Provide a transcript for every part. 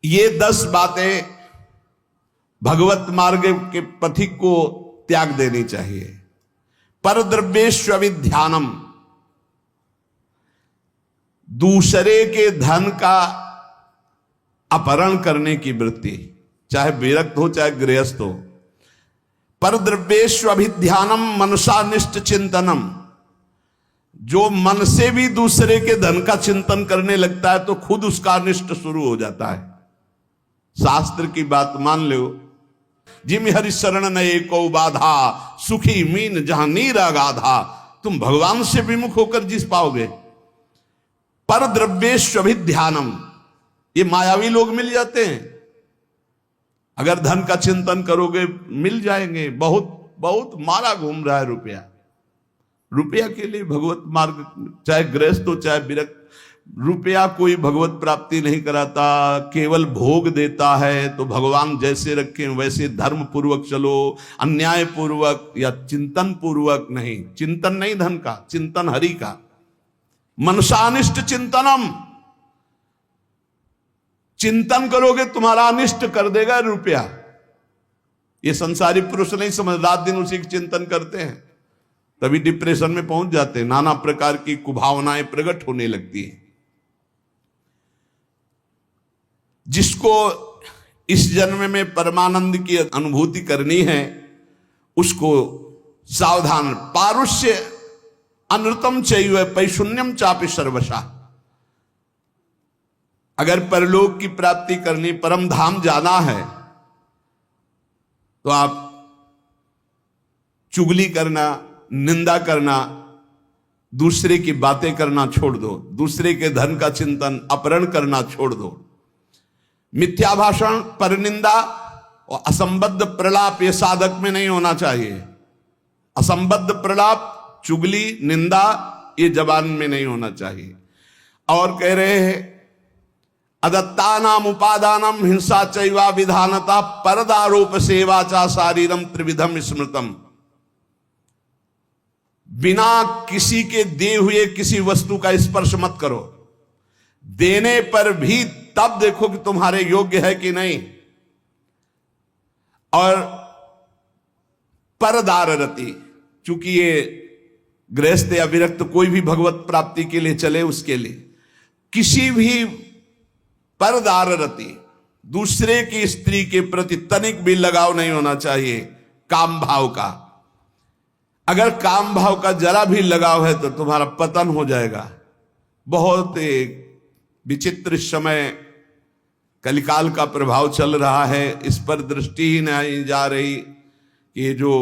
ये 10 बातें भगवत मार्ग के पथिक को त्याग देनी चाहिए। पर द्रव्येष्वभिध्यानम, दूसरे के धन का अपहरण करने की वृत्ति, चाहे विरक्त हो चाहे गृहस्थ हो। पर द्रव्येष्वभिध्यानम मनसानिष्ट चिंतनम, जो मन से भी दूसरे के धन का चिंतन करने लगता है तो खुद उसका अनिष्ट शुरू हो जाता है। शास्त्र की बात मान लो, जिम हरि शरण नए को बाधा, सुखी मीन जहां नीर अगाधा। तुम भगवान से विमुख होकर जिस पाओगे। पर द्रव्येष्वभिध्यानम, ये मायावी लोग मिल जाते हैं। अगर धन का चिंतन करोगे मिल जाएंगे। बहुत बहुत मारा घूम रहा है रुपया। रुपया के लिए भगवत मार्ग, चाहे गृहस्थ हो चाहे विरक्त, रुपया कोई भगवत प्राप्ति नहीं कराता, केवल भोग देता है। तो भगवान जैसे रखें वैसे धर्म पूर्वक चलो, अन्याय पूर्वक या चिंतन पूर्वक नहीं। चिंतन नहीं धन का, चिंतन हरि का। मनसानिष्ट चिंतनम, चिंतन करोगे तुम्हारा अनिष्ट कर देगा रुपया। ये संसारी पुरुष नहीं समझ, रात दिन उसी की चिंतन करते हैं, तभी डिप्रेशन में पहुंच जाते हैं। नाना प्रकार की कुभावनाएं प्रकट होने लगती हैं। जिसको इस जन्म में परमानंद की अनुभूति करनी है उसको सावधान। पारुष्य अनृतम चैव पैशून्यम चापि सर्वशा। अगर परलोक की प्राप्ति करनी, परम धाम जाना है, तो आप चुगली करना, निंदा करना, दूसरे की बातें करना छोड़ दो। दूसरे के धन का चिंतन, अपहरण करना छोड़ दो। मिथ्या भाषण, परनिंदा और असंबद्ध प्रलाप ये साधक में नहीं होना चाहिए। असंबद्ध प्रलाप, चुगली, निंदा ये जबान में नहीं होना चाहिए। और कह रहे हैं अदत्तानाम उपादानम हिंसा चैवा विधानता परदारोप सेवा चा शारीरम त्रिविधम स्मृतम। बिना किसी के दिए हुए किसी वस्तु का स्पर्श मत करो। देने पर भी तब देखो कि तुम्हारे योग्य है कि नहीं। और परदाररति, चूंकि ये गृहस्थ या विरक्त कोई भी भगवत प्राप्ति के लिए चले, उसके लिए किसी भी परदाररति, दूसरे की स्त्री के प्रति तनिक भी लगाव नहीं होना चाहिए काम भाव का। अगर काम भाव का जरा भी लगाव है तो तुम्हारा पतन हो जाएगा। बहुत विचित्र समय कलिकाल का प्रभाव चल रहा है, इस पर दृष्टि ही नहीं जा रही। ये जो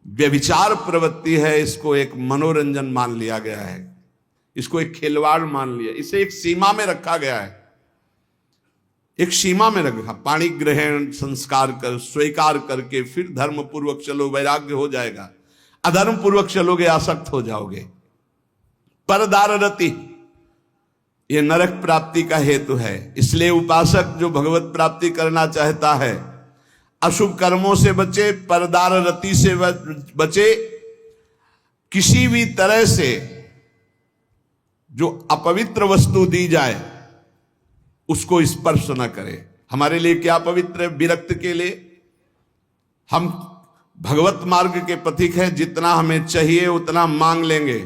व्यभिचार प्रवृत्ति है इसको एक मनोरंजन मान लिया गया है, इसको एक खिलवाड़ मान लिया, इसे एक सीमा में रखा गया है। एक सीमा में रखा, पाणी ग्रहण संस्कार कर स्वीकार करके फिर धर्म पूर्वक चलो, वैराग्य हो जाएगा। अधर्म पूर्वक चलोगे आसक्त हो जाओगे। परदाररति ये नरक प्राप्ति का हेतु है। इसलिए उपासक जो भगवत प्राप्ति करना चाहता है अशुभ कर्मों से बचे, परदाररति से बचे। किसी भी तरह से जो अपवित्र वस्तु दी जाए उसको स्पर्श न करे। हमारे लिए क्या पवित्र है? विरक्त के लिए हम भगवत मार्ग के पथिक हैं, जितना हमें चाहिए उतना मांग लेंगे।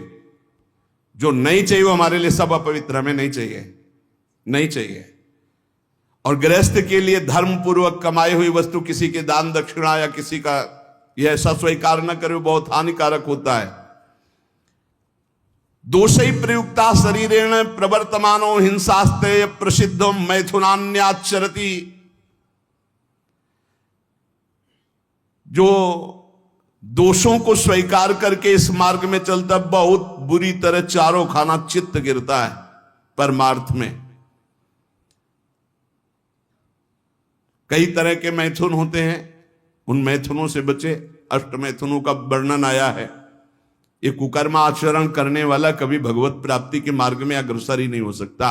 जो नहीं चाहिए वो हमारे लिए सब अपवित्र, हमें नहीं चाहिए, नहीं चाहिए। और गृहस्थ के लिए धर्म पूर्वक कमाई हुई वस्तु किसी के दान दक्षिणा या किसी का यह ऐसा स्वीकार न करे, बहुत हानिकारक होता है। दोषै प्रयुक्ता शरीरेण प्रवर्तमानो हिंसास्ते प्रसिद्धो मैथुनान्याचरति। जो दोषों को स्वीकार करके इस मार्ग में चलता, बहुत बुरी तरह चारों खाना चित्त गिरता है परमार्थ में। कई तरह के मैथुन होते हैं, उन मैथुनों से बचे। अष्ट मैथुनों का वर्णन आया है। ये कुकर्म आचरण करने वाला कभी भगवत प्राप्ति के मार्ग में अग्रसर ही नहीं हो सकता।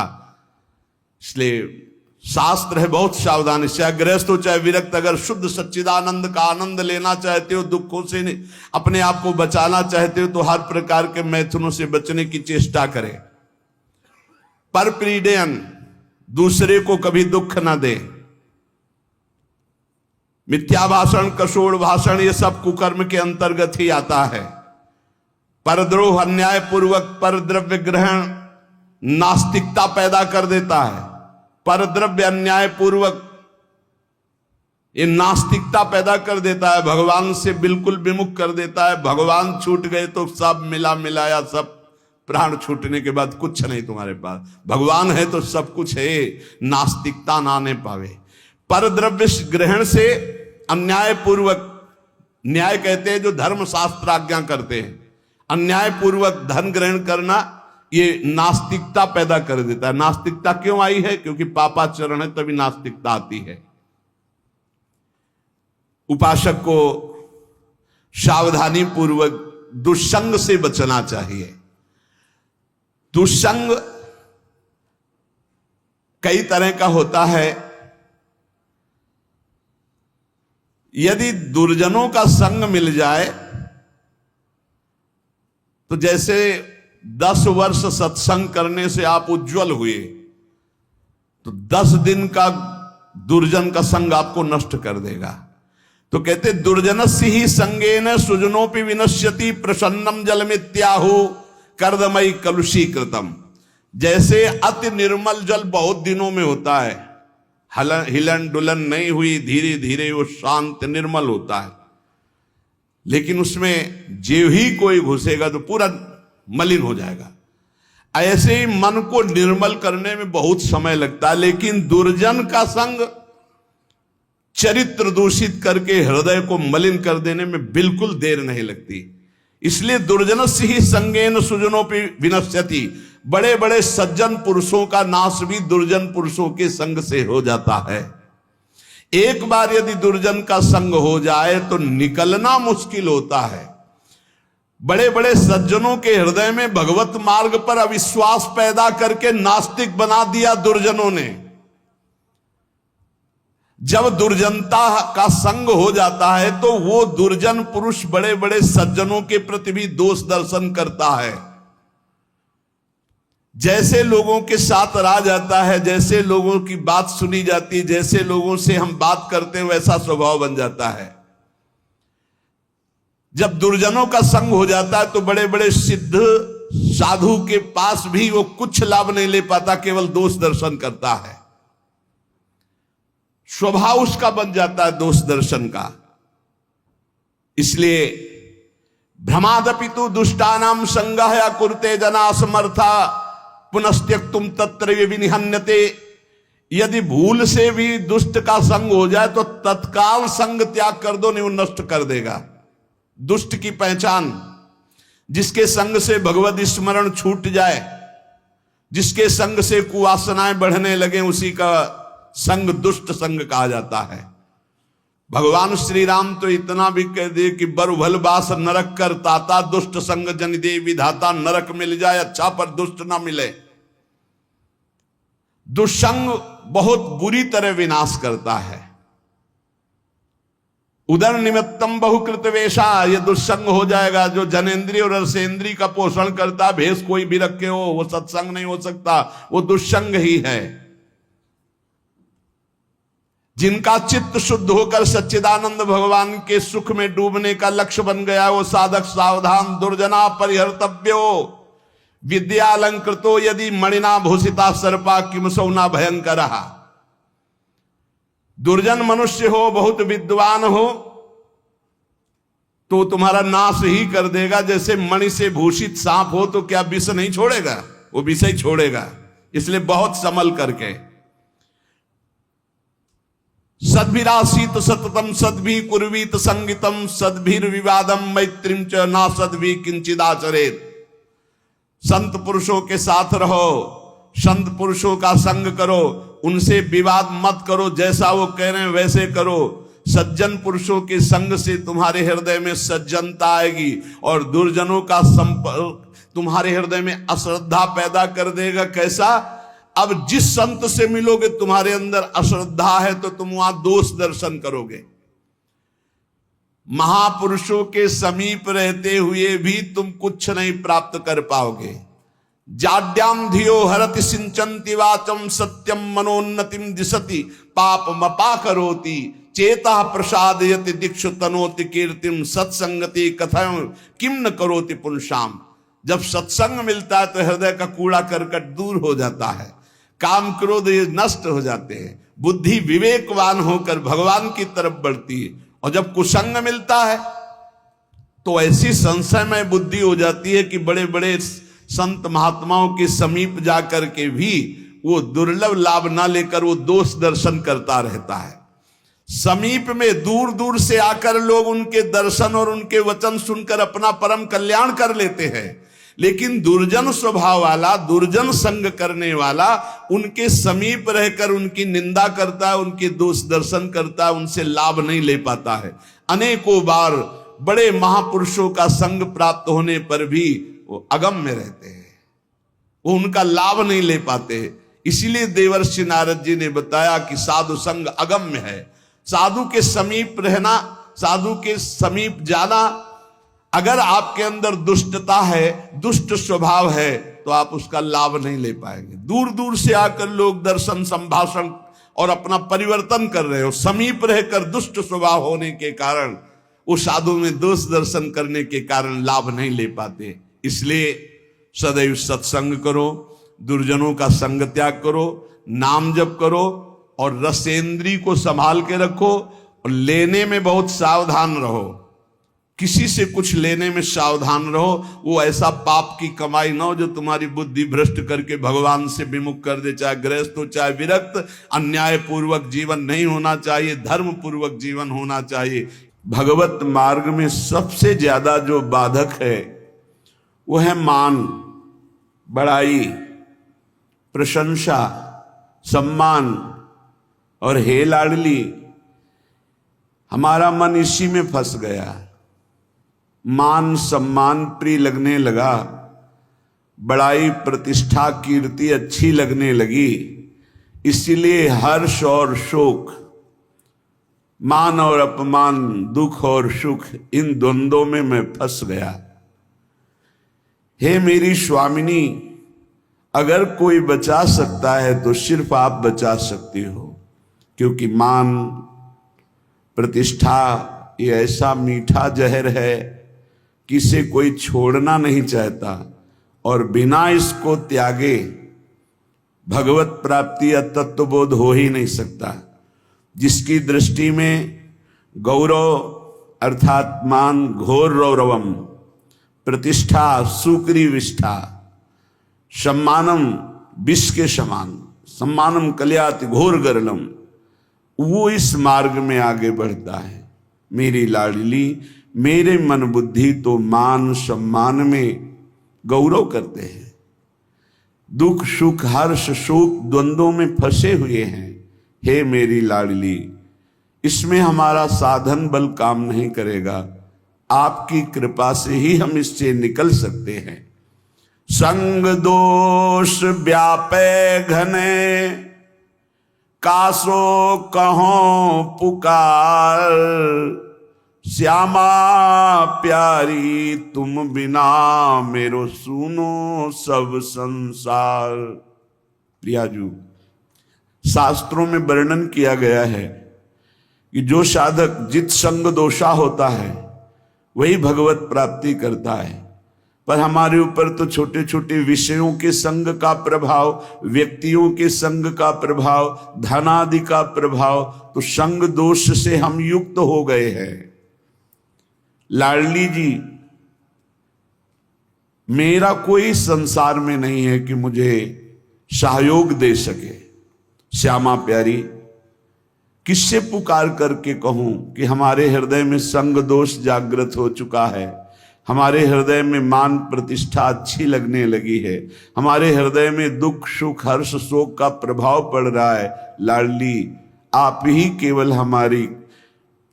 इसलिए शास्त्र है बहुत सावधानी, चाहे गृहस्थ हो चाहे विरक्त, अगर शुद्ध सच्चिदानंद का आनंद लेना चाहते हो, दुखों से अपने आप को बचाना चाहते हो, तो हर प्रकार के मैथुनों से बचने की चेष्टा करें। पर पीड़यन, दूसरे को कभी दुख ना दे। मिथ्या भाषण, कशोड़ भाषण, ये सब कुकर्म के अंतर्गत ही आता है। परद्रोह, अन्याय पूर्वक परद्रव्य ग्रहण नास्तिकता पैदा कर देता है। परद्रव्य अन्याय पूर्वक ये नास्तिकता पैदा कर देता है, भगवान से बिल्कुल विमुख कर देता है। भगवान छूट गए तो सब मिला मिलाया, सब प्राण छूटने के बाद कुछ नहीं तुम्हारे पास। भगवान है तो सब कुछ है, नास्तिकता ना आने पावे। परद्रव्य ग्रहण से अन्याय पूर्वक, न्याय कहते हैं जो धर्म शास्त्र आज्ञा करते हैं, अन्याय पूर्वक धन ग्रहण करना ये नास्तिकता पैदा कर देता है। नास्तिकता क्यों आई है? क्योंकि पापाचरण है, तभी नास्तिकता आती है। उपासक को सावधानी पूर्वक दुष्संग से बचना चाहिए। दुष्संग कई तरह का होता है। यदि दुर्जनों का संग मिल जाए तो जैसे 10 वर्ष सत्संग करने से आप उज्जवल हुए, तो 10 दिन का दुर्जन का संग आपको नष्ट कर देगा। तो कहते दुर्जनस्य ही संगेन सुजनोपि विनश्यति प्रसन्नम जलमित्याहु कर्दमयी कलुषीकृतम। जैसे अति निर्मल जल बहुत दिनों में होता है, हिलन डुलन नहीं हुई, धीरे धीरे वो शांत निर्मल होता है, लेकिन उसमें जो ही कोई घुसेगा तो पूरा मलिन हो जाएगा। ऐसे ही मन को निर्मल करने में बहुत समय लगता है, लेकिन दुर्जन का संग चरित्र दूषित करके हृदय को मलिन कर देने में बिल्कुल देर नहीं लगती। इसलिए दुर्जनस्य ही संगेन सुजनोपि विनश्यति। बड़े बड़े सज्जन पुरुषों का नाश भी दुर्जन पुरुषों के संग से हो जाता है। एक बार यदि दुर्जन का संग हो जाए तो निकलना मुश्किल होता है। बड़े बड़े सज्जनों के हृदय में भगवत मार्ग पर अविश्वास पैदा करके नास्तिक बना दिया दुर्जनों ने। जब दुर्जनता का संग हो जाता है तो वो दुर्जन पुरुष बड़े बड़े सज्जनों के प्रति भी दोष दर्शन करता है। जैसे लोगों के साथ रहा जाता है, जैसे लोगों की बात सुनी जाती है, जैसे लोगों से हम बात करते हैं, वैसा स्वभाव बन जाता है। जब दुर्जनों का संग हो जाता है तो बड़े बड़े सिद्ध साधु के पास भी वो कुछ लाभ नहीं ले पाता, केवल दोष दर्शन करता है। स्वभाव उसका बन जाता है दोष दर्शन का। इसलिए भ्रमादपितु दुष्टानाम संगः या कुरुते जना समर्था पुनस्त्यक्तुम तत्र विनिहन्यते। यदि भूल से भी दुष्ट का संग हो जाए तो तत्काल संग त्याग कर दो, नहीं वो नष्ट कर देगा। दुष्ट की पहचान, जिसके संग से भगवत स्मरण छूट जाए, जिसके संग से कुवासनाएं बढ़ने लगे, उसी का संग दुष्ट संग कहा जाता है। भगवान श्री राम तो इतना भी कह दे कि बर भलबास नरक कर ताता, दुष्ट संग जन दे विधाता। नरक मिल जाए अच्छा, पर दुष्ट ना मिले। दुष्संग बहुत बुरी तरह विनाश करता है। उदर निमित्तम बहुकृत वेशा, ये दुष्संग हो जाएगा। जो जनेन्द्रिय और रसेंद्रिय का पोषण करता, भेष कोई भी रखे हो, वो सत्संग नहीं हो सकता, वो दुष्संग ही है। जिनका चित्त शुद्ध होकर सच्चिदानंद भगवान के सुख में डूबने का लक्ष्य बन गया, वो साधक सावधान। दुर्जना परिहर्तव्यो विद्यालंकृतो यदि मणिना भूषिता सर्पा किम सौना भयंकर। दुर्जन मनुष्य हो, बहुत विद्वान हो, तो तुम्हारा नाश ही कर देगा। जैसे मणि से भूषित सांप हो तो क्या विष नहीं छोड़ेगा? वो विष ही छोड़ेगा। इसलिए बहुत संभल करके। सद्भिरासीत सततम सद्भि कुर्वीत संगीतम सद्भिर विवादम मैत्रीम च ना सद्भि किंचिदाचरेत। संत पुरुषों के साथ रहो, संत पुरुषों का संग करो, उनसे विवाद मत करो, जैसा वो कह रहे हैं वैसे करो। सज्जन पुरुषों के संग से तुम्हारे हृदय में सज्जनता आएगी, और दुर्जनों का संपर्क तुम्हारे हृदय में अश्रद्धा पैदा कर देगा। कैसा? अब जिस संत से मिलोगे तुम्हारे अंदर अश्रद्धा है तो तुम वहां दोष दर्शन करोगे। महापुरुषों के समीप रहते हुए भी तुम कुछ नहीं प्राप्त कर पाओगे। जाड्याम धियो हरति सिंचन्ति वाचम सत्यम मनोन्नतिम दिशति पाप मपा करोति चेता प्रसादयति दीक्षु तनोति कीर्तिम सत्संगति कथम किम न करोति पुंसाम। जब सत्संग मिलता है तो हृदय का कूड़ा करकट दूर हो जाता है, काम क्रोध ये नष्ट हो जाते हैं, बुद्धि विवेकवान होकर भगवान की तरफ बढ़ती है। और जब कुसंग मिलता है तो ऐसी संशयमय बुद्धि हो जाती है कि बड़े बड़े संत महात्माओं के समीप जाकर के भी वो दुर्लभ लाभ ना लेकर वो दोष दर्शन करता रहता है। समीप में दूर दूर से आकर लोग उनके दर्शन और उनके वचन सुनकर अपना परम कल्याण कर लेते हैं, लेकिन दुर्जन स्वभाव वाला, दुर्जन संग करने वाला उनके समीप रहकर उनकी निंदा करता है, उनके दोष दर्शन करता है, उनसे लाभ नहीं ले पाता है। अनेकों बार बड़े महापुरुषों का संग प्राप्त होने पर भी वो अगम्य रहते हैं, वो उनका लाभ नहीं ले पाते। इसीलिए देवर्षि नारद जी ने बताया कि साधु संग अगम्य है। साधु के समीप रहना, साधु के समीप जाना, अगर आपके अंदर दुष्टता है, दुष्ट स्वभाव है, तो आप उसका लाभ नहीं ले पाएंगे। दूर दूर से आकर लोग दर्शन संभाषण और अपना परिवर्तन कर रहे हो, समीप रहकर दुष्ट स्वभाव होने के कारण, वो साधु में दोष दर्शन करने के कारण लाभ नहीं ले पाते। इसलिए सदैव सत्संग करो, दुर्जनों का संग त्याग करो, नाम जप करो और रसेंद्री को संभाल के रखो और लेने में बहुत सावधान रहो। किसी से कुछ लेने में सावधान रहो, वो ऐसा पाप की कमाई ना हो जो तुम्हारी बुद्धि भ्रष्ट करके भगवान से विमुख कर दे। चाहे गृहस्थ हो चाहे विरक्त, अन्याय पूर्वक जीवन नहीं होना चाहिए, धर्म पूर्वक जीवन होना चाहिए। भगवत मार्ग में सबसे ज्यादा जो बाधक है वो है मान, बड़ाई, प्रशंसा, सम्मान और हे लाडली। हमारा मन इसी में फंस गया। मान सम्मान प्रिय लगने लगा, बड़ाई प्रतिष्ठा कीर्ति अच्छी लगने लगी, इसीलिए हर्ष और शोक, मान और अपमान, दुख और सुख, इन द्वंद्वों में मैं फंस गया। हे मेरी स्वामिनी, अगर कोई बचा सकता है तो सिर्फ आप बचा सकती हो, क्योंकि मान प्रतिष्ठा ये ऐसा मीठा जहर है कि इसे कोई छोड़ना नहीं चाहता और बिना इसको त्यागे भगवत प्राप्ति या तत्वबोध हो ही नहीं सकता। जिसकी दृष्टि में गौरव अर्थात मान घोर रौरवम, प्रतिष्ठा सुक्री विष्ठा, सम्मानम विष के समान, सम्मानम कल्याति घोर गरलम, वो इस मार्ग में आगे बढ़ता है। मेरी लाडली, मेरे मन बुद्धि तो मान सम्मान में गौरव करते हैं, दुख सुख हर्ष शोक द्वंद्वों में फंसे हुए हैं। हे मेरी लाडली, इसमें हमारा साधन बल काम नहीं करेगा, आपकी कृपा से ही हम इससे निकल सकते हैं। संग दोष व्यापे घने, कासो कहो पुकार, श्यामा प्यारी तुम बिना मेरो सुनो सब संसार। प्रियाजू, शास्त्रों में वर्णन किया गया है कि जो साधक जित संग दोषा होता है वही भगवत प्राप्ति करता है। पर हमारे ऊपर तो छोटे छोटे विषयों के संग का प्रभाव, व्यक्तियों के संग का प्रभाव, धनादि का प्रभाव, तो संग दोष से हम युक्त हो गए हैं। लाडली जी, मेरा कोई संसार में नहीं है कि मुझे सहयोग दे सके। श्यामा प्यारी, किससे पुकार करके कहूं कि हमारे हृदय में संग दोष जागृत हो चुका है, हमारे हृदय में मान प्रतिष्ठा अच्छी लगने लगी है, हमारे हृदय में दुख सुख हर्ष शोक का प्रभाव पड़ रहा है। लाडली, आप ही केवल हमारी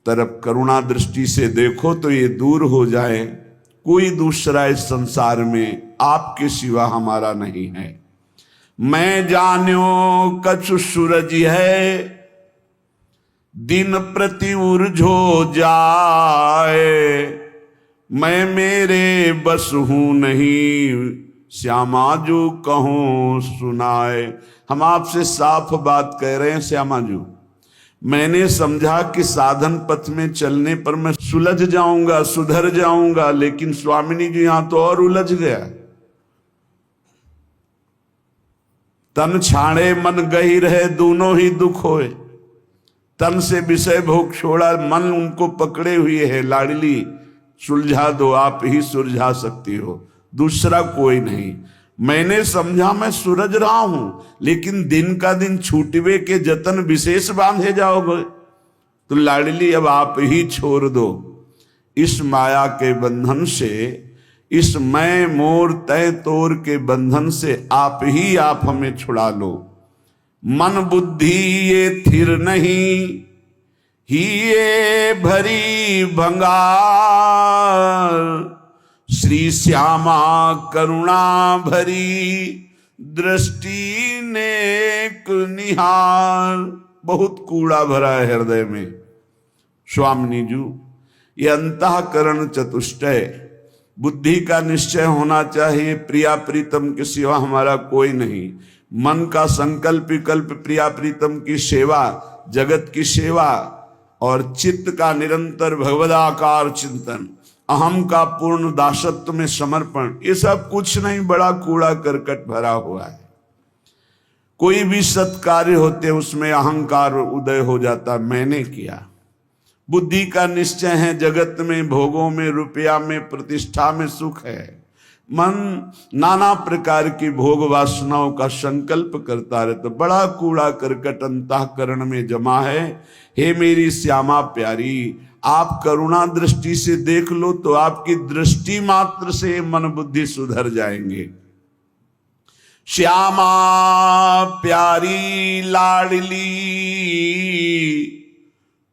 तरफ करुणा दृष्टि से देखो तो ये दूर हो जाए। कोई दूसरा इस संसार में आपके सिवा हमारा नहीं है। मैं जान्यो कछु सूरज है, दिन प्रति उर्झो जाए, मैं मेरे बस हूं नहीं श्यामाजू कहूँ सुनाए। हम आपसे साफ बात कह रहे हैं श्यामाजू। मैंने समझा कि साधन पथ में चलने पर मैं सुलझ जाऊंगा, सुधर जाऊंगा, लेकिन स्वामिनी जी यहां तो और उलझ गया। तन छाड़े मन गही रहे, दोनों ही दुख होए। तन से विषय भोग छोड़ा, मन उनको पकड़े हुए है। लाडली सुलझा दो, आप ही सुलझा सकती हो, दूसरा कोई नहीं। मैंने समझा मैं सूरज रहा हूं, लेकिन दिन का दिन छूटवे के जतन विशेष बांधे जाओगे। तो लाडली अब आप ही छोड़ दो इस माया के बंधन से, इस मैं मोर तय तोर के बंधन से आप हमें छुड़ा लो। मन बुद्धि ये थिर नहीं, ही ये भरी भंगार। श्री श्यामा करुणा भरी, दृष्टि नेक निहार। बहुत कूड़ा भरा है हृदय में स्वामिनी जू। ये अंतःकरण चतुष्टय, बुद्धि का निश्चय होना चाहिए, प्रिया प्रीतम के सिवा हमारा कोई नहीं। मन का संकल्प विकल्प प्रिया प्रीतम की सेवा, जगत की सेवा, और चित्त का निरंतर भगवदाकार चिंतन, अहम का पूर्ण दासत्व में समर्पण, ये सब कुछ नहीं, बड़ा कूड़ा करकट भरा हुआ है। कोई भी सत्कार्य होते उसमें अहंकार उदय हो जाता, मैंने किया। बुद्धि का निश्चय है, जगत में, भोगों में, रुपया में, प्रतिष्ठा में सुख है। मन नाना प्रकार की भोग वासनाओं का संकल्प करता रहता, बड़ा कूड़ा करकट अंतःकरण में जमा है। हे मेरी श्यामा प्यारी, आप करुणा दृष्टि से देख लो तो आपकी दृष्टि मात्र से मन बुद्धि सुधर जाएंगे। श्यामा प्यारी लाडली,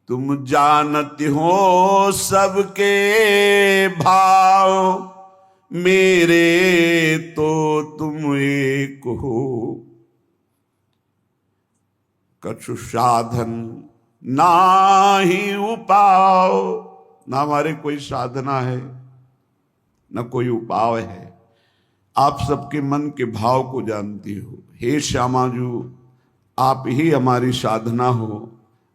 तुम जानती हो सबके भाव, मेरे तो तुम एक हो। कछु साधन ना ही उपाय, ना हमारे कोई साधना है ना कोई उपाय है। आप सबके मन के भाव को जानती हो। हे श्यामाजू, आप ही हमारी साधना हो,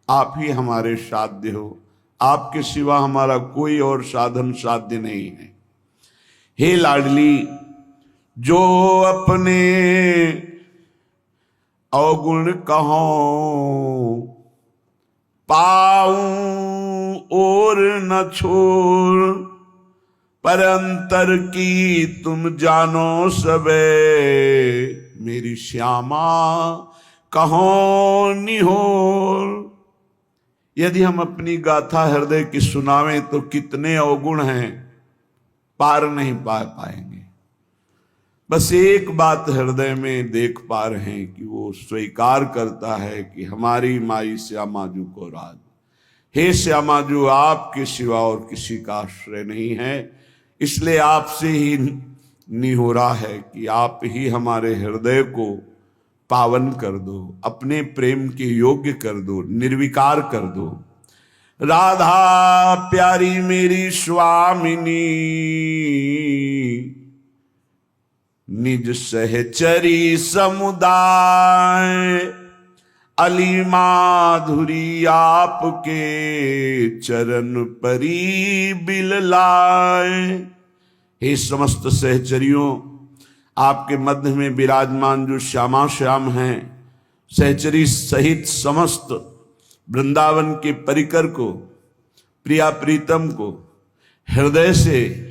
आप ही हमारे साध्य हो। आपके सिवा हमारा कोई और साधन साध्य नहीं है। हे लाडली, जो अपने अवगुण कहो पाऊं और न छोड़, पर अंतर की तुम जानो सबे, मेरी श्यामा कहो निहोर। यदि हम अपनी गाथा हृदय की सुनावें तो कितने अवगुण हैं, पार नहीं पा पाएंगे। बस एक बात हृदय में देख पा रहे हैं कि वो स्वीकार करता है कि हमारी माई श्यामाजू को राज। हे श्यामाजू, आपके सिवा और किसी का आश्रय नहीं है, इसलिए आपसे ही निहोरा है कि आप ही हमारे हृदय को पावन कर दो, अपने प्रेम के योग्य कर दो, निर्विकार कर दो। राधा प्यारी मेरी स्वामिनी, निज सहचरी समुदाय, अली माधुरी आपके चरण परी बिललाए। हे समस्त सहचरियों, आपके मध्य में विराजमान जो श्यामा श्याम हैं, सहचरी सहित समस्त वृंदावन के परिकर को, प्रिया प्रीतम को हृदय से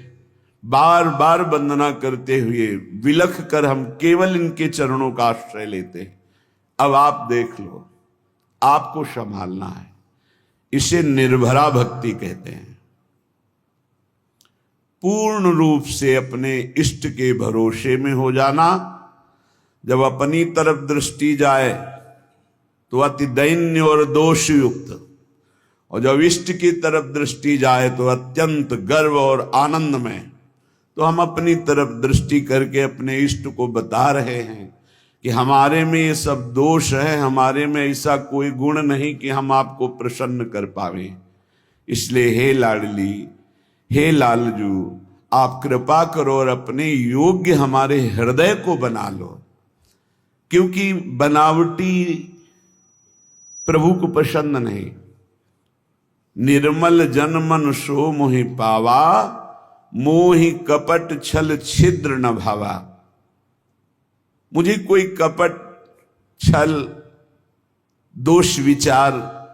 बार बार वंदना करते हुए विलख कर हम केवल इनके चरणों का आश्रय लेते हैं। अब आप देख लो, आपको संभालना है। इसे निर्भरा भक्ति कहते हैं। पूर्ण रूप से अपने इष्ट के भरोसे में हो जाना। जब अपनी तरफ दृष्टि जाए तो अति दैन्य और दोष युक्त, और जब इष्ट की तरफ दृष्टि जाए तो अत्यंत गर्व और आनंद में। तो हम अपनी तरफ दृष्टि करके अपने इष्ट को बता रहे हैं कि हमारे में ये सब दोष है, हमारे में ऐसा कोई गुण नहीं कि हम आपको प्रसन्न कर पावे। इसलिए हे लाडली, हे लालजू, आप कृपा करो और अपने योग्य हमारे हृदय को बना लो, क्योंकि बनावटी प्रभु को पसंद नहीं। निर्मल जन मन सो मोहि पावा, मोहि कपट छल छिद्र न भावा। मुझे कोई कपट छल दोष विचार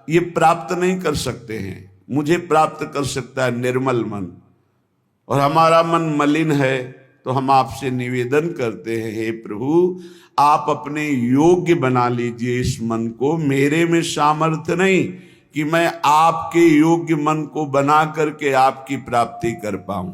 ये प्राप्त नहीं कर सकते हैं। मुझे प्राप्त कर सकता है निर्मल मन, और हमारा मन मलिन है। तो हम आपसे निवेदन करते हैं, हे प्रभु आप अपने योग्य बना लीजिए इस मन को। मेरे में सामर्थ्य नहीं कि मैं आपके योग्य मन को बना करके आपकी प्राप्ति कर पाऊं।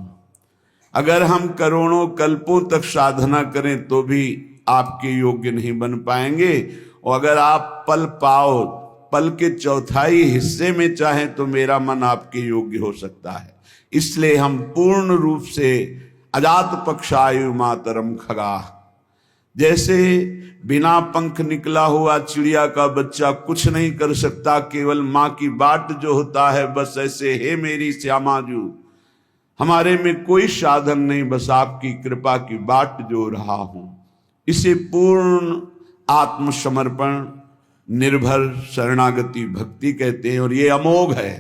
अगर हम करोड़ों कल्पों तक साधना करें तो भी आपके योग्य नहीं बन पाएंगे। और अगर आप पल पाओ, पल के चौथाई हिस्से में चाहें तो मेरा मन आपके योग्य हो सकता है। इसलिए हम पूर्ण रूप से अजात पक्षायु मातरम खगा, जैसे बिना पंख निकला हुआ चिड़िया का बच्चा कुछ नहीं कर सकता, केवल माँ की बाट जो होता है, बस ऐसे हे मेरी श्यामाजू हमारे में कोई साधन नहीं, बस आपकी कृपा की बाट जो रहा हूं। इसे पूर्ण आत्मसमर्पण, निर्भर शरणागति भक्ति कहते हैं। और ये अमोघ है।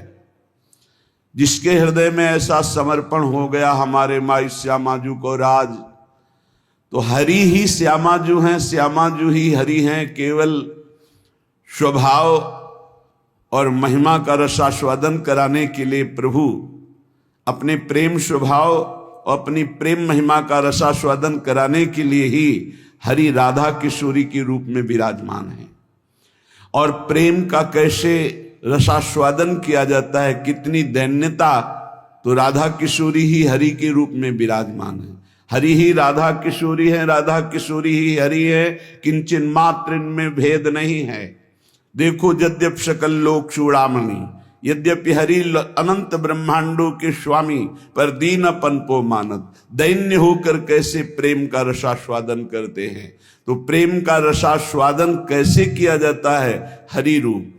जिसके हृदय में ऐसा समर्पण हो गया हमारे माई श्यामाजू को राज, तो हरि ही श्यामाजू हैं, श्यामाजू ही हरि हैं। केवल स्वभाव और महिमा का रसास्वादन कराने के लिए प्रभु अपने प्रेम स्वभाव और अपनी प्रेम महिमा का रसास्वादन कराने के लिए ही हरि राधा किशोरी के रूप में विराजमान है। और प्रेम का कैसे रसास्वादन किया जाता है, कितनी दैन्यता, तो राधा किशोरी ही हरि के रूप में विराजमान है। हरि ही राधा किशोरी है, राधा किशोरी ही हरि है, किंचन मात्र इनमें भेद नहीं है। देखो यद्यपि सकल लोक चूड़ामणि, यद्यपि हरि अनंत ब्रह्मांडों के स्वामी, पर दीनपन को मानत, दैन्य होकर कैसे प्रेम का रसास्वादन करते हैं। तो प्रेम का रसास्वादन कैसे किया जाता है, हरि रूप।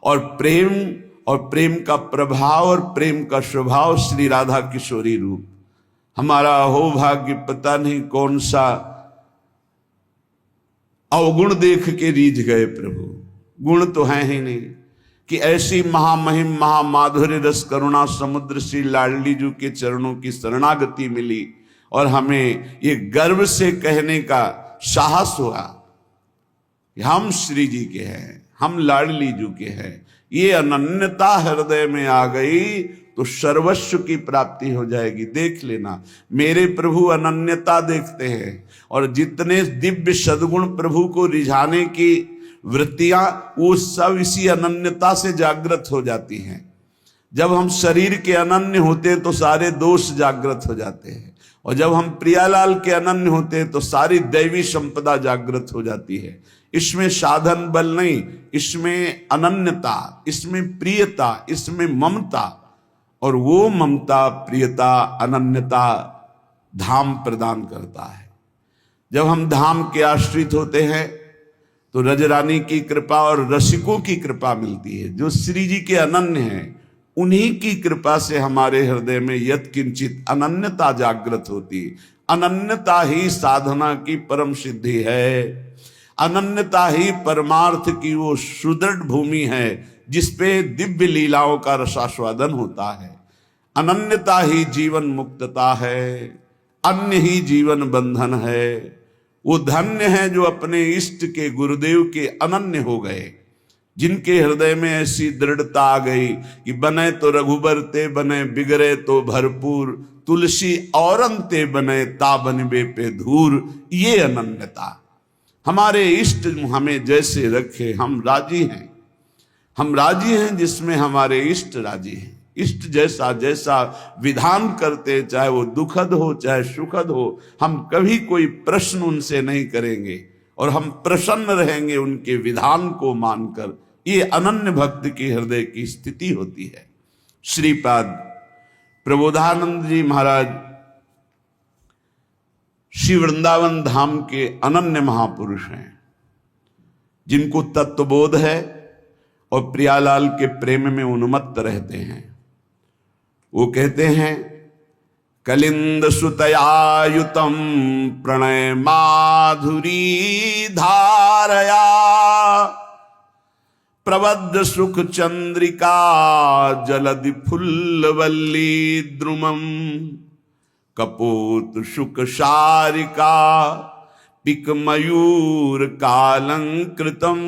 और प्रेम का प्रभाव और प्रेम का स्वभाव श्री राधा किशोरी रूप। हमारा हो भाग्य, पता नहीं कौन सा अवगुण देख के रीझ गए प्रभु। गुण तो है ही नहीं कि ऐसी महामहिम महामाधुर्य रस करुणा समुद्र श्री लाडली जी के चरणों की शरणागति मिली, और हमें ये गर्व से कहने का साहस हुआ कि हम श्री जी के हैं, हम लाडली जी के हैं। ये अनन्यता हृदय में आ गई तो सर्वस्व की प्राप्ति हो जाएगी। देख लेना, मेरे प्रभु अनन्यता देखते हैं, और जितने दिव्य सद्गुण प्रभु को रिझाने की वृत्तियां, वो सब इसी अनन्यता से जागृत हो जाती हैं। जब हम शरीर के अनन्य होते हैं तो सारे दोष जागृत हो जाते हैं, और जब हम प्रियालाल के अनन्य होते हैं तो सारी दैवी संपदा जागृत हो जाती है। इसमें साधन बल नहीं, इसमें अनन्यता, इसमें प्रियता, इसमें ममता, और वो ममता प्रियता अनन्यता धाम प्रदान करता है। जब हम धाम के आश्रित होते हैं तो रजरानी की कृपा और रसिकों की कृपा मिलती है। जो श्री जी के अनन्य हैं, उन्हीं की कृपा से हमारे हृदय में यत्किंचित अनन्यता जागृत होती। अनन्यता ही साधना की परम सिद्धि है। अनन्यता ही परमार्थ की वो सुदृढ़ भूमि है जिसपे दिव्य लीलाओं का रसास्वादन होता है। अनन्यता ही जीवन मुक्तता है, अन्य ही जीवन बंधन है। वो धन्य है जो अपने इष्ट के गुरुदेव के अनन्य हो गए, जिनके हृदय में ऐसी दृढ़ता आ गई कि बने तो रघुबर ते बने, बिगड़े तो भरपूर, तुलसी औरन ते बने, ता बनबे पे धूर। ये अनन्यता, हमारे इष्ट हमें जैसे रखे हम राजी हैं। हम राजी हैं जिसमें हमारे इष्ट राजी हैं। इष्ट जैसा जैसा विधान करते, चाहे वो दुखद हो चाहे सुखद हो, हम कभी कोई प्रश्न उनसे नहीं करेंगे, और हम प्रसन्न रहेंगे उनके विधान को मानकर। ये अनन्य भक्त की हृदय की स्थिति होती है। श्रीपाद प्रबोधानंद जी महाराज श्री वृंदावन धाम के अनन्य महापुरुष हैं, जिनको तत्वबोध है और प्रियालाल के प्रेम में उन्मत्त रहते हैं। वो कहते हैं कलिंद सुतयायुतम प्रणय माधुरी धारया प्रबद्ध सुख चंद्रिका जलधि फुल्लवल्ली द्रुमम कपोत शुक शारिका पिक मयूर कालंकृतम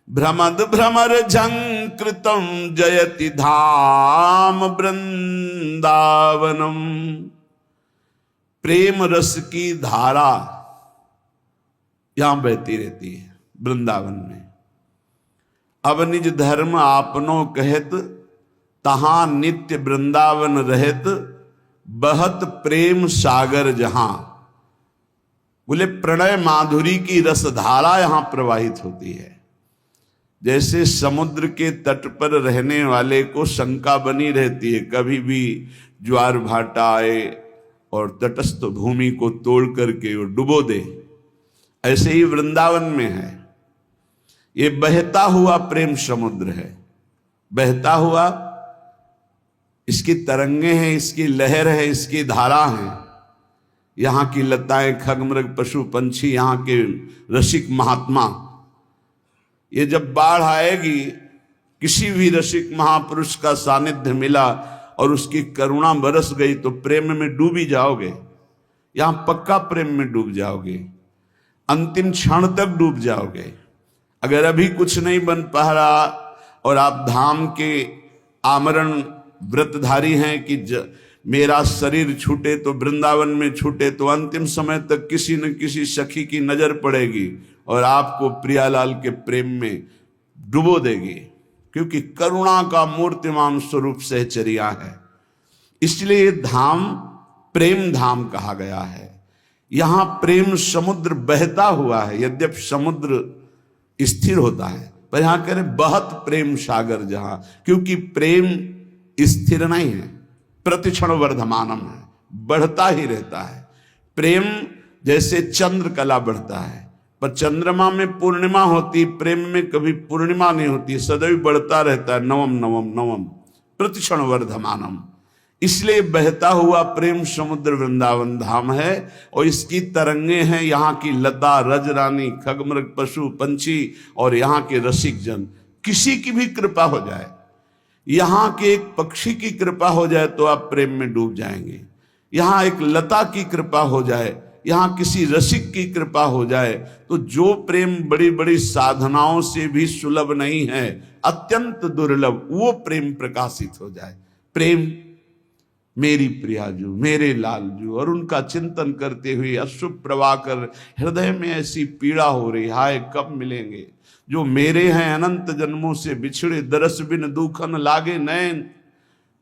भ्रमद भ्रमर झंकृतम जयति धाम वृंदावनम। प्रेम रस की धारा यहां बहती रहती है वृंदावन में। अब निज धर्म आपनो कहत तहां नित्य वृंदावन रहत बहत प्रेम सागर जहां। बोले प्रणय माधुरी की रसधारा यहां प्रवाहित होती है। जैसे समुद्र के तट पर रहने वाले को शंका बनी रहती है, कभी भी ज्वार भाटा आए और तटस्थ भूमि को तोड़ करके वो डुबो दे, ऐसे ही वृंदावन में है। ये बहता हुआ प्रेम समुद्र है, बहता हुआ, इसकी तरंगे हैं, इसकी लहर है, इसकी धारा है। यहाँ की लताएं, खगमृग, पशु पंछी, यहाँ के रसिक महात्मा, ये जब बाढ़ आएगी, किसी भी रसिक महापुरुष का सानिध्य मिला और उसकी करुणा बरस गई तो प्रेम में डूब ही जाओगे। यहां पक्का प्रेम में डूब जाओगे, अंतिम क्षण तक डूब जाओगे। अगर अभी कुछ नहीं बन पा रहा और आप धाम के आमरण व्रतधारी हैं कि मेरा शरीर छूटे तो वृंदावन में छूटे, तो अंतिम समय तक किसी न किसी सखी की नजर पड़ेगी और आपको प्रियालाल के प्रेम में डुबो देगी, क्योंकि करुणा का मूर्तिमान स्वरूप सहचर्या है। इसलिए धाम प्रेम धाम कहा गया है। यहां प्रेम समुद्र बहता हुआ है। यद्यपि समुद्र स्थिर होता है, पर यहां कह रहे बहत प्रेम सागर जहां, क्योंकि प्रेम स्थिर नहीं है, प्रतिक्षण वर्धमानम है, बढ़ता ही रहता है। प्रेम जैसे चंद्र कला बढ़ता है, पर चंद्रमा में पूर्णिमा होती, प्रेम में कभी पूर्णिमा नहीं होती, सदैव बढ़ता रहता है, नवम नवम नवम प्रतिक्षण वर्धमानम। इसलिए बहता हुआ प्रेम समुद्र वृंदावन धाम है और इसकी तरंगे हैं यहाँ की लता, रजरानी, खगमृग, पशु पंछी और यहाँ के रसिक जन। किसी की भी कृपा हो जाए, यहाँ के एक पक्षी की कृपा हो जाए तो आप प्रेम में डूब जाएंगे। यहाँ एक लता की कृपा हो जाए, यहाँ किसी रसिक की कृपा हो जाए, तो जो प्रेम बड़ी बड़ी साधनाओं से भी सुलभ नहीं है, अत्यंत दुर्लभ, वो प्रेम प्रकाशित हो जाए। प्रेम मेरी प्रियाजू, मेरे लालजू, और उनका चिंतन करते हुए अश्रु प्रवाह कर हृदय में ऐसी पीड़ा हो रही, हाय कब मिलेंगे जो मेरे हैं, अनंत जन्मों से बिछड़े, दरस बिन दुखन लागे नैन,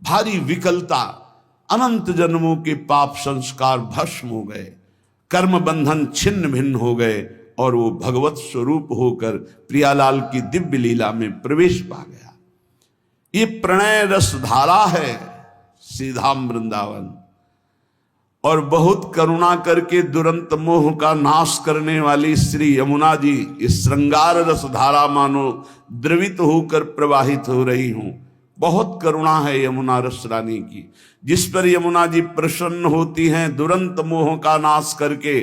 भारी विकलता, अनंत जन्मों के पाप संस्कार भस्म हो गए, कर्म बंधन छिन्न भिन्न हो गए और वो भगवत स्वरूप होकर प्रियालाल की दिव्य लीला में प्रवेश पा गया। ये प्रणय रस धारा है सीधाम वृंदावन। और बहुत करुणा करके दुरंत मोह का नाश करने वाली श्री यमुना जी इस श्रृंगार रस धारा मानो द्रवित होकर प्रवाहित हो रही हूं। बहुत करुणा है यमुना रस रानी की, जिस पर यमुना जी प्रसन्न होती हैं, दुरंत मोह का नाश करके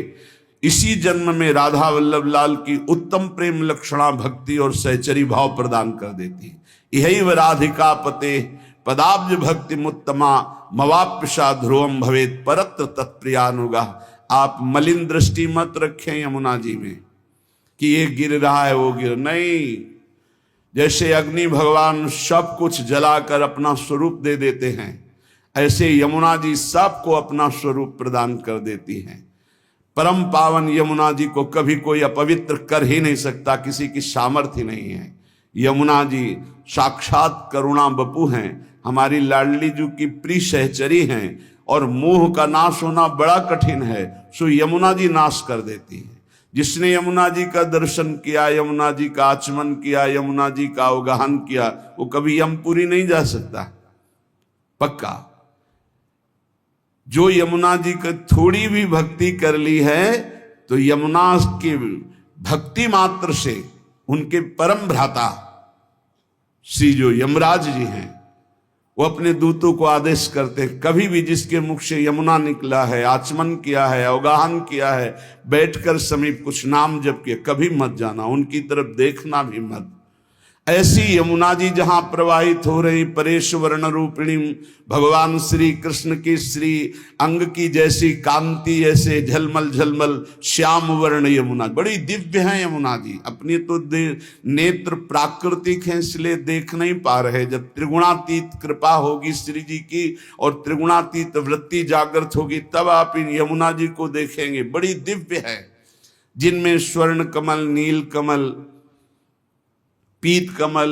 इसी जन्म में राधा वल्लभ लाल की उत्तम प्रेम लक्षणा भक्ति और सहचरी भाव प्रदान कर देती। यही व राधिका पते पदाब्ज भक्ति मुत्तमा मवाप्यशा ध्रुवम भवेत परत्र तत्प्रियानुगा। आप मलिन दृष्टि मत रखें यमुना जी में कि ये गिर रहा है वो गिर नहीं। जैसे अग्नि भगवान सब कुछ जलाकर अपना स्वरूप दे देते हैं, ऐसे यमुना जी सबको अपना स्वरूप प्रदान कर देती हैं। परम पावन यमुना जी को कभी कोई अपवित्र कर ही नहीं सकता, किसी की सामर्थ्य नहीं है। यमुना जी साक्षात करुणा बपू हैं, हमारी लाडली जी की प्रिय सहचरी हैं और मोह का नाश होना बड़ा कठिन है, सो यमुना जी नाश कर देती हैं। जिसने यमुना जी का दर्शन किया, यमुना जी का आचमन किया, यमुना जी का अवगाहन किया, वो कभी यमपुरी नहीं जा सकता पक्का। जो यमुना जी का थोड़ी भी भक्ति कर ली है तो यमुना की भक्ति मात्र से उनके परम भ्राता श्री जो यमराज जी हैं वो अपने दूतों को आदेश करते हैं, कभी भी जिसके मुख से यमुना निकला है, आचमन किया है, अवगाहन किया है, बैठकर समीप कुछ नाम जप किया, कभी मत जाना, उनकी तरफ देखना भी मत। ऐसी यमुना जी जहां प्रवाहित हो रही, परेश वर्ण रूपिणी भगवान श्री कृष्ण की श्री अंग की जैसी कांति, ऐसे झलमल झलमल श्याम वर्ण यमुना, बड़ी दिव्य है यमुना जी। अपनी तो नेत्र प्राकृतिक हैं, इसलिए देख नहीं पा रहे। जब त्रिगुणातीत कृपा होगी श्री जी की और त्रिगुणातीत वृत्ति जागृत होगी, तब आप इन यमुना जी को देखेंगे। बड़ी दिव्य है, जिनमें स्वर्ण कमल, नील कमल, पीत कमल,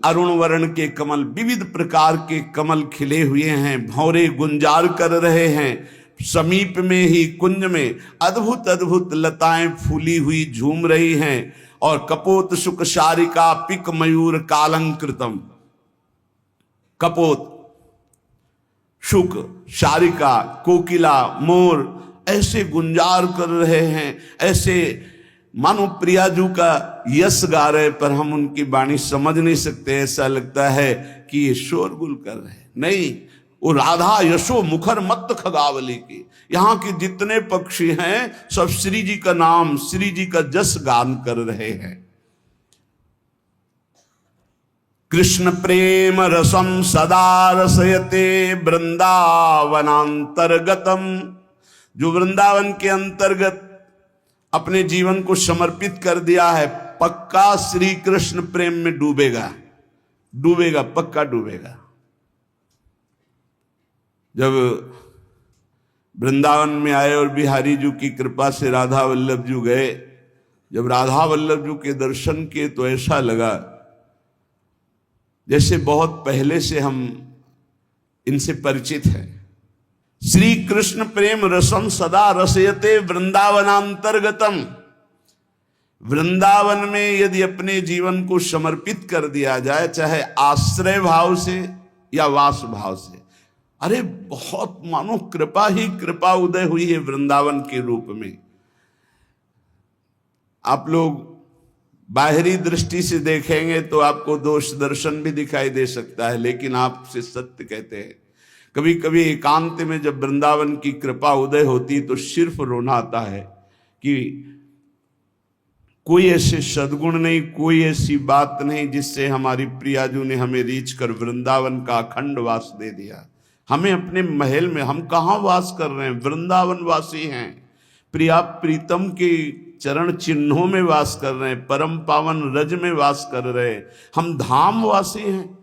अरुण वर्ण के कमल, विविध प्रकार के कमल खिले हुए हैं, भौरे गुंजार कर रहे हैं। समीप में ही कुंज में अद्भुत अद्भुत लताएं फूली हुई झूम रही हैं। और कपोत शुक शारिका पिक मयूर कालंकृतम, कपोत, शुक, शारिका, कोकिला, मोर ऐसे गुंजार कर रहे हैं, ऐसे मानो प्रियाजू का यश गा रहे, पर हम उनकी वाणी समझ नहीं सकते। ऐसा लगता है कि ये शोरगुल कर रहे हैं। नहीं, वो राधा यशो मुखर मत खगावली की। यहाँ के जितने पक्षी हैं सब श्री जी का नाम, श्री जी का जस गान कर रहे हैं। कृष्ण प्रेम रसम सदा रसयते वृंदावनांतर्गतम, जो वृंदावन के अंतर्गत अपने जीवन को समर्पित कर दिया है, पक्का श्री कृष्ण प्रेम में डूबेगा, डूबेगा, पक्का डूबेगा। जब वृंदावन में आए और बिहारी जी की कृपा से राधा वल्लभ जी गए, जब राधा वल्लभ जी के दर्शन किए तो ऐसा लगा जैसे बहुत पहले से हम इनसे परिचित हैं। श्री कृष्ण प्रेम रसम सदा रसयते वृंदावनांतर्गतम, वृंदावन में यदि अपने जीवन को समर्पित कर दिया जाए, चाहे आश्रय भाव से या वास भाव से, अरे बहुत मानो कृपा ही कृपा उदय हुई है वृंदावन के रूप में। आप लोग बाहरी दृष्टि से देखेंगे तो आपको दोष दर्शन भी दिखाई दे सकता है, लेकिन आपसे सत्य कहते हैं, कभी कभी एकांत में जब वृंदावन की कृपा उदय होती तो सिर्फ रोना आता है कि कोई ऐसे सद्गुण नहीं, कोई ऐसी बात नहीं जिससे हमारी प्रियाजू ने हमें रीछ कर वृंदावन का अखंड वास दे दिया। हमें अपने महल में, हम कहाँ वास कर रहे हैं, वृंदावन वासी हैं, प्रिया प्रीतम के चरण चिन्हों में वास कर रहे हैं, परम पावन रज में वास कर रहे हैं, हम धाम वासी हैं।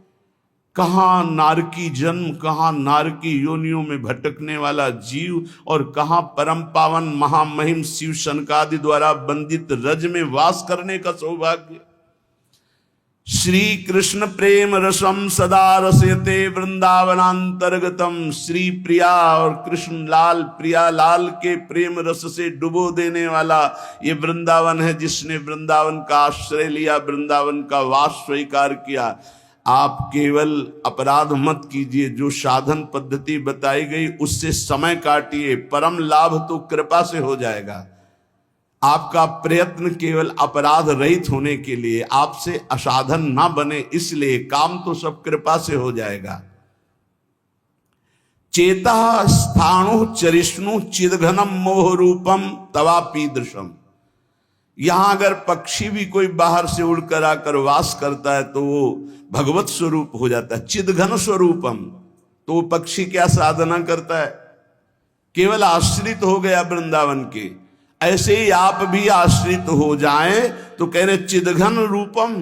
कहाँ नारकी जन्म, कहाँ नारकी योनियों में भटकने वाला जीव, और कहाँ परम पावन महामहिम शिव शनकादि द्वारा बंदित रज में वास करने का सौभाग्य। श्री कृष्ण प्रेम रसम सदा रसयते वृंदावनांतर्गतम, श्री प्रिया और कृष्ण लाल, प्रिया लाल के प्रेम रस से डुबो देने वाला ये वृंदावन है, जिसने वृंदावन का आश्रय लिया, वृंदावन का वास स्वीकार किया। आप केवल अपराध मत कीजिए, जो साधन पद्धति बताई गई उससे समय काटिए, परम लाभ तो कृपा से हो जाएगा। आपका प्रयत्न केवल अपराध रहित होने के लिए, आपसे असाधन ना बने, इसलिए काम तो सब कृपा से हो जाएगा। चेता स्थाणु चरिष्णु चिदघनम मोह रूपम तवापीदृशम, यहां अगर पक्षी भी कोई बाहर से उड़कर आकर वास करता है तो वो भगवत स्वरूप हो जाता है, चिदघन स्वरूपम। तो वो पक्षी क्या साधना करता है, केवल आश्रित हो गया वृंदावन के। ऐसे ही आप भी आश्रित हो जाएं तो कह रहे चिदघन रूपम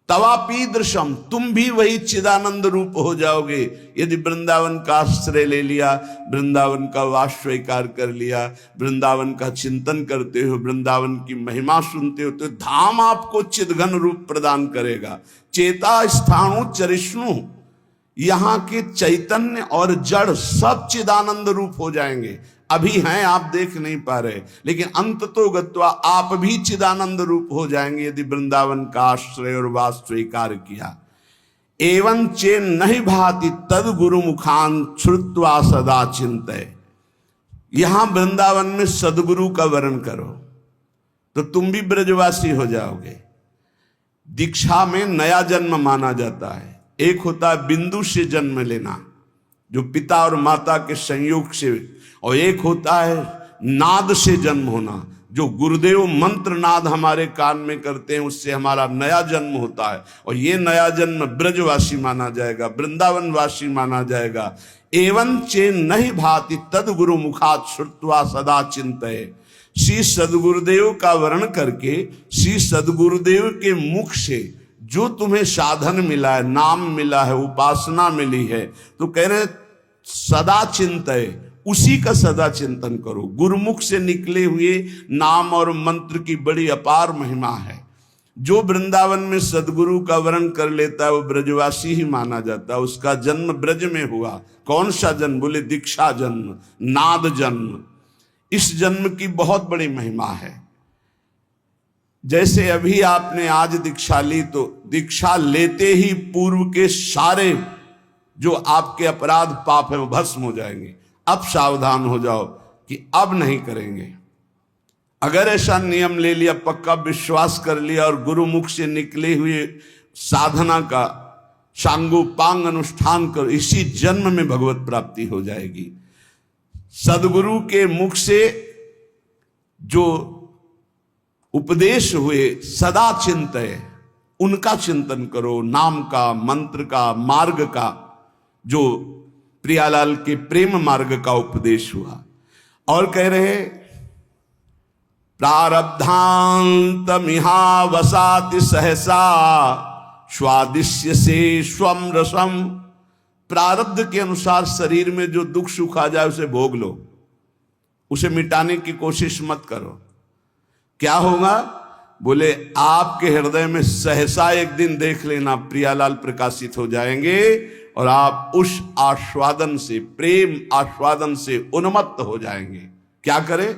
तवापीदृशम, तुम भी वही चिदानंद रूप हो जाओगे यदि वृंदावन का आश्रय ले लिया, वृंदावन का वास स्वीकार कर लिया, वृंदावन का चिंतन करते हो, वृंदावन की महिमा सुनते हो, तो धाम आपको चिदघन रूप प्रदान करेगा। चेता स्थाणु चरिष्णु, यहाँ के चैतन्य और जड़ सब चिदानंद रूप हो जाएंगे। अभी हैं, आप देख नहीं पा रहे, लेकिन अंत तो गत्वा आप भी चिदानंद रूप हो जाएंगे यदि वृंदावन का आश्रय और वास स्वीकार किया। एवं चे नहीं भाति तद गुरु मुखान श्रुत्वा सदा चिंतय, यहां वृंदावन में सदगुरु का वर्ण करो तो तुम भी ब्रजवासी हो जाओगे। दीक्षा में नया जन्म माना जाता है, एक होता है बिंदु से जन्म लेना, जो पिता और माता के संयोग से, और एक होता है नाद से जन्म होना, जो गुरुदेव मंत्र नाद हमारे कान में करते हैं, उससे हमारा नया जन्म होता है। और ये नया जन्म ब्रजवासी माना जाएगा, वृंदावनवासी माना जाएगा। एवं चे नहीं भाति तद गुरु मुखात श्रुत्वा सदा चिंतये। श्री सदगुरुदेव का वर्ण करके, श्री सदगुरुदेव के मुख से जो तुम्हें साधन मिला है, नाम मिला है, उपासना मिली है, तो कह रहे सदा चिंतये, उसी का सदा चिंतन करो। गुरुमुख से निकले हुए नाम और मंत्र की बड़ी अपार महिमा है। जो वृंदावन में सदगुरु का वर्ण कर लेता है वो ब्रजवासी ही माना जाता है। उसका जन्म ब्रज में हुआ। कौन सा जन्म? बोले दीक्षा जन्म, नाद जन्म। इस जन्म की बहुत बड़ी महिमा है। जैसे अभी आपने आज दीक्षा ली, तो दीक्षा लेते ही पूर्व के सारे जो आपके अपराध पाप है वो भस्म हो जाएंगे। अब सावधान हो जाओ कि अब नहीं करेंगे। अगर ऐसा नियम ले लिया, पक्का विश्वास कर लिया और गुरुमुख से निकले हुए साधना का सांगोपांग अनुष्ठान कर, इसी जन्म में भगवत प्राप्ति हो जाएगी। सदगुरु के मुख से जो उपदेश हुए सदा चिंतय, उनका चिंतन करो। नाम का, मंत्र का, मार्ग का, जो प्रियालाल के प्रेम मार्ग का उपदेश हुआ। और कह रहे प्रारब्धांतमिहा वसाति सहसा स्वादिश्य से स्वम रसम। प्रारब्ध के अनुसार शरीर में जो दुख सुख आ जाए उसे भोग लो, उसे मिटाने की कोशिश मत करो। क्या होगा? बोले आपके हृदय में सहसा एक दिन देख लेना प्रियालाल प्रकाशित हो जाएंगे और आप उस आस्वादन से, प्रेम आस्वादन से उन्मत्त हो जाएंगे। क्या करें?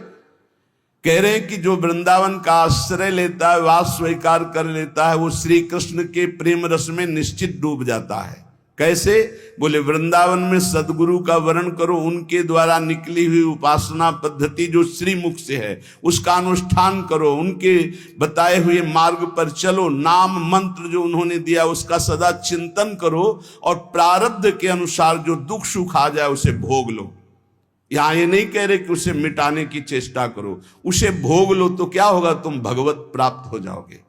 कह रहे हैं कि जो वृंदावन का आश्रय लेता है, वास स्वीकार कर लेता है, वो श्री कृष्ण के प्रेम रस में निश्चित डूब जाता है। कैसे? बोले वृंदावन में सदगुरु का वर्ण करो, उनके द्वारा निकली हुई उपासना पद्धति जो श्री मुख से है उसका अनुष्ठान करो, उनके बताए हुए मार्ग पर चलो, नाम मंत्र जो उन्होंने दिया उसका सदा चिंतन करो, और प्रारब्ध के अनुसार जो दुख सुख आ जाए उसे भोग लो। यहां ये नहीं कह रहे कि उसे मिटाने की चेष्टा करो, उसे भोग लो। तो क्या होगा? तुम भगवत प्राप्त हो जाओगे।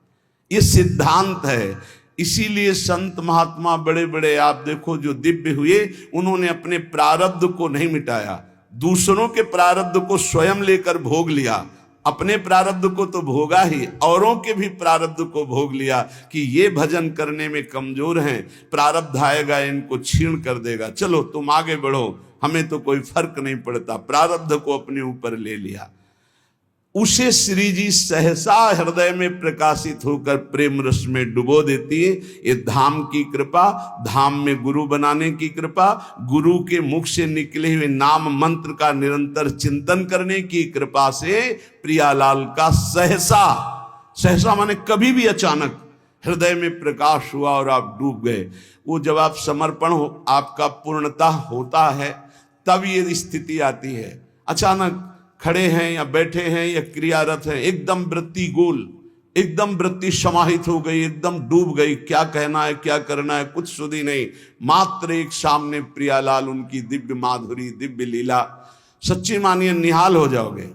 ये सिद्धांत है। इसीलिए संत महात्मा बड़े बड़े आप देखो जो दिव्य हुए, उन्होंने अपने प्रारब्ध को नहीं मिटाया, दूसरों के प्रारब्ध को स्वयं लेकर भोग लिया। अपने प्रारब्ध को तो भोगा ही, औरों के भी प्रारब्ध को भोग लिया कि ये भजन करने में कमजोर हैं, प्रारब्ध आएगा इनको छीण कर देगा, चलो तुम आगे बढ़ो, हमें तो कोई फर्क नहीं पड़ता। प्रारब्ध को अपने ऊपर ले लिया। उसे श्री जी सहसा हृदय में प्रकाशित होकर प्रेम रस में डुबो देती है। ये धाम की कृपा, धाम में गुरु बनाने की कृपा, गुरु के मुख से निकले हुए नाम मंत्र का निरंतर चिंतन करने की कृपा से प्रियालाल का सहसा, सहसा माने कभी भी अचानक हृदय में प्रकाश हुआ और आप डूब गए। वो जब आप समर्पण हो, आपका पूर्णता होता है, तब ये स्थिति आती है। अचानक खड़े हैं या बैठे हैं या क्रियारत हैं, एकदम वृत्ति गोल, एकदम वृत्ति समाहित हो गई, एकदम डूब गई, क्या कहना है क्या करना है कुछ सुधी नहीं। मात्र एक सामने प्रियालाल, उनकी दिव्य माधुरी, दिव्य लीला, सच्ची मानिए निहाल हो जाओगे।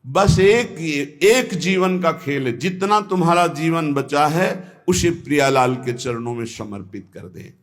बस एक जीवन का खेल है, जितना तुम्हारा जीवन बचा है उसे प्रियालाल के चरणों में समर्पित कर दे।